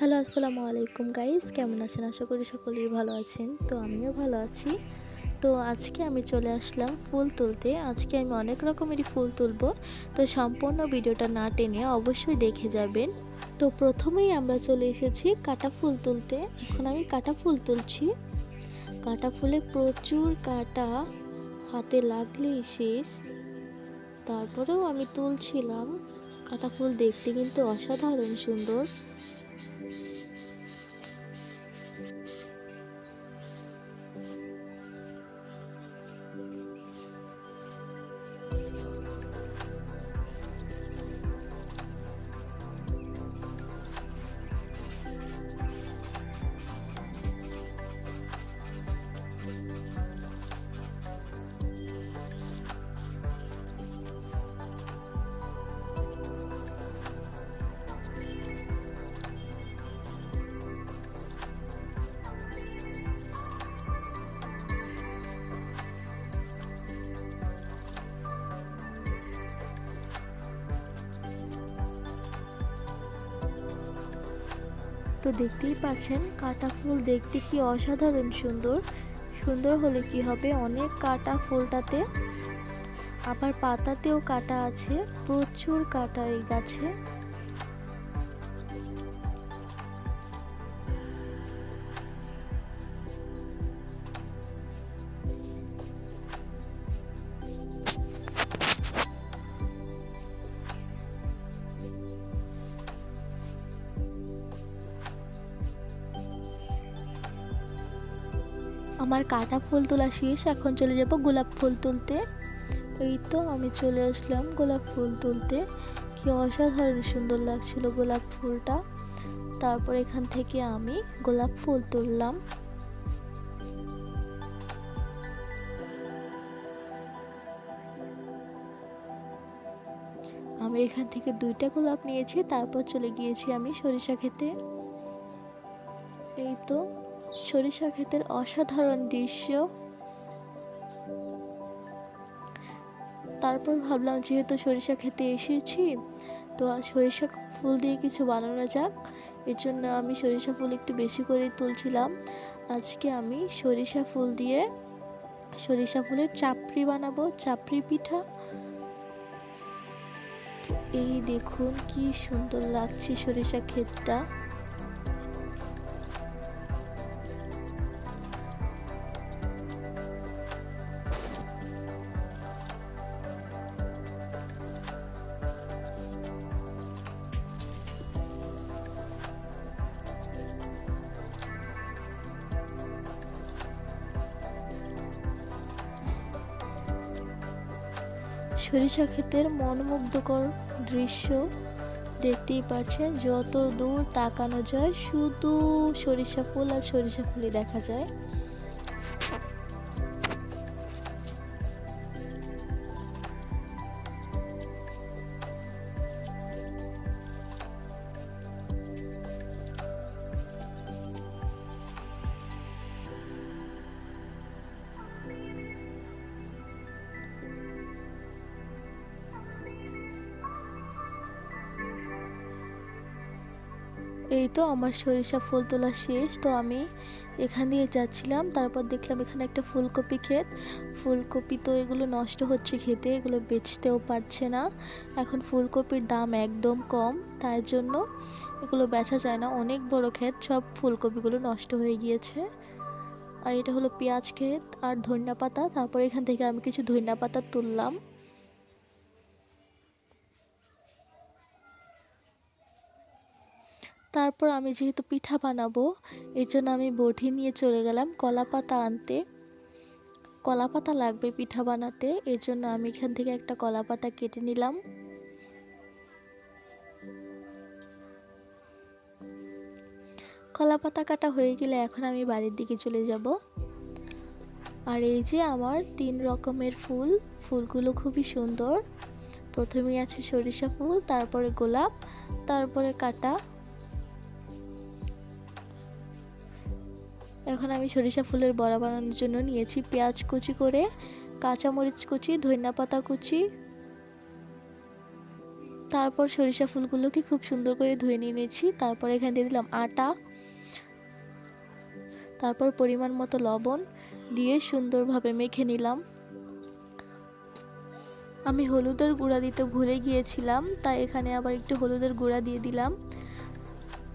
Hello, আসসালামু আলাইকুম guys, কেমন আছেন? আশা করি সকলেই ভালো আছেন। তো আমিও ভালো আছি। তো আজকে আমি চলে আসলাম ফুল তুলতে। আজকে আমি অনেক রকমেরই ফুল তুলব। তো সম্পূর্ণ ভিডিওটা না টেনে অবশ্যই দেখে যাবেন। তো প্রথমেই আমরা চলে এসেছি কাটা ফুল তুলতে। এখন আমি কাটা ফুল তুলছি। কাটা ফুলে প্রচুর কাটা, হাতে লাগলেই শেষ। তারপরেও আমি তুলছিলাম। কাটা ফুল দেখতে কিন্তু অসাধারণ সুন্দর। তো দেখতেই পাচ্ছেন কাটা ফুল দেখতে কি অসাধারণ সুন্দর। সুন্দর হলে কি হবে, অনেক কাটা ফুলটাতে, আবার পাতাতেও কাটা আছে, প্রচুর কাটা এই গাছে। আমার কাটা ফুল তোলা শেষ, এখন চলে যাব গোলাপ ফুল তুলতে। এই তো আমি চলে আসলাম গোলাপ ফুল তুলতে। কি অসাধারণ সুন্দর লাগছিল গোলাপ ফুলটা। তারপর এখান থেকে আমি গোলাপ ফুল তুললাম। আমি এখান থেকে 2টা গোলাপ নিয়েছি, তারপর চলে গিয়েছি আমি সরিষা খেতে। এই তো সরিষা ক্ষেতের অসাধারণ দৃশ্য। তারপর ভাবলাম যেহেতু সরিষা খেতে এসেছি, তো সরিষা ফুল দিয়ে কিছু বানানো যাক। এর জন্য আমি সরিষা ফুল একটু বেশি করে তুলছিলাম। আজকে আমি সরিষা ফুল দিয়ে সরিষা ফুলের চাপড়ি বানাবো, চাপড়ি পিঠা। এই দেখুন কি সুন্দর লাগছে সরিষা ক্ষেতটা। সরিষা ক্ষেতের মনোমুগ্ধকর দৃশ্য দেখতেই পাচ্ছেন, যত দূর তাকানো যায় শুধু সরিষা ফুল আর সরিষা ফুলই দেখা যায়। এই তো আমার সরিষা ফুল তোলা শেষ। তো আমি এখান দিয়ে যাচ্ছিলাম, তারপর দেখলাম এখানে একটা ফুলকপি ক্ষেত। ফুলকপি তো এগুলো নষ্ট হচ্ছে খেতে, এগুলো বেচতেও পারছে না। এখন ফুলকপির দাম একদম কম, তাই জন্য এগুলো বেচা যায় না। অনেক বড় ক্ষেত, সব ফুলকপিগুলো নষ্ট হয়ে গিয়েছে। আর এটা হলো পেঁয়াজ ক্ষেত আর ধনিয়া পাতা। তারপর এখান থেকে আমি কিছু ধনিয়া পাতা তুললাম। তারপর আমি যেহেতু পিঠা বানাবো, এর জন্য আমি বটি নিয়ে চলে গেলাম কলা পাতা আনতে। কলা পাতা লাগবে পিঠা বানাতে, এর জন্য আমি এখান থেকে একটা কলা পাতা কেটে নিলাম। কলা পাতা কাটা হয়ে গেলে এখন আমি বাড়ির দিকে চলে যাব। আর এই যে আমার 3 রকমের ফুল, ফুলগুলো খুবই সুন্দর। প্রথমেই আছে সরিষা ফুল, তারপরে গোলাপ, তারপরে কাটা। এখন আমি সরিষা ফুলের বড়া বানানোর জন্য নিয়েছি পেঁয়াজ কুচি করে, কাঁচামরিচ কুচি, ধনিয়া পাতা কুচি, তারপর সরিষা ফুলগুলোকে খুব সুন্দর করে ধুয়ে নিয়ে নিয়েছি। তারপর এখানে দিয়ে দিলাম আটা, তারপর পরিমাণ মতো লবণ দিয়ে সুন্দরভাবে মেখে নিলাম। আমি হলুদের গুঁড়া দিতে ভুলে গিয়েছিলাম, তাই এখানে আবার একটু হলুদের গুঁড়া দিয়ে দিলাম।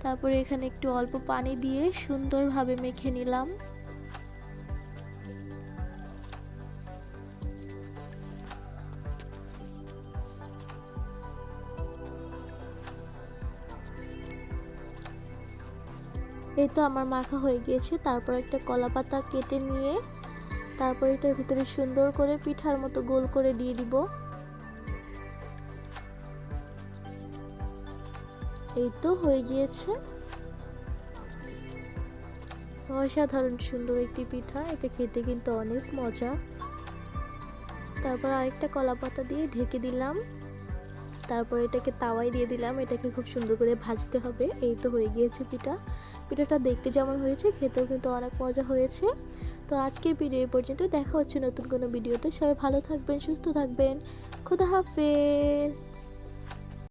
তারপরে এখানে একটু অল্প পানি দিয়ে সুন্দরভাবে মেখে নিলাম। এই তো আমার মাখা হয়ে গিয়েছে। তারপর একটা কলা পাতা কেটে নিয়ে তারপর এটার ভিতরে সুন্দর করে পিঠার মতো গোল করে দিয়ে দিব। এই তো হয়ে গিয়েছে। অসাধারণ সুন্দর একটি পিঠা, এটা খেতে কিন্তু অনেক মজা। তারপর আরেকটা কলা পাতা দিয়ে ঢেকে দিলাম। তারপর এটাকে তাওয়ায় দিয়ে দিলাম, এটাকে খুব সুন্দর করে ভাজতে হবে। এই তো হয়ে গিয়েছে পিঠাটা দেখতে যেমন হয়েছে খেতেও কিন্তু অনেক মজা হয়েছে। তো আজকের ভিডিও এই পর্যন্ত, দেখা হচ্ছে নতুন কোনো ভিডিওতে। সবাই ভালো থাকবেন, সুস্থ থাকবেন। খোদা হাফেজ।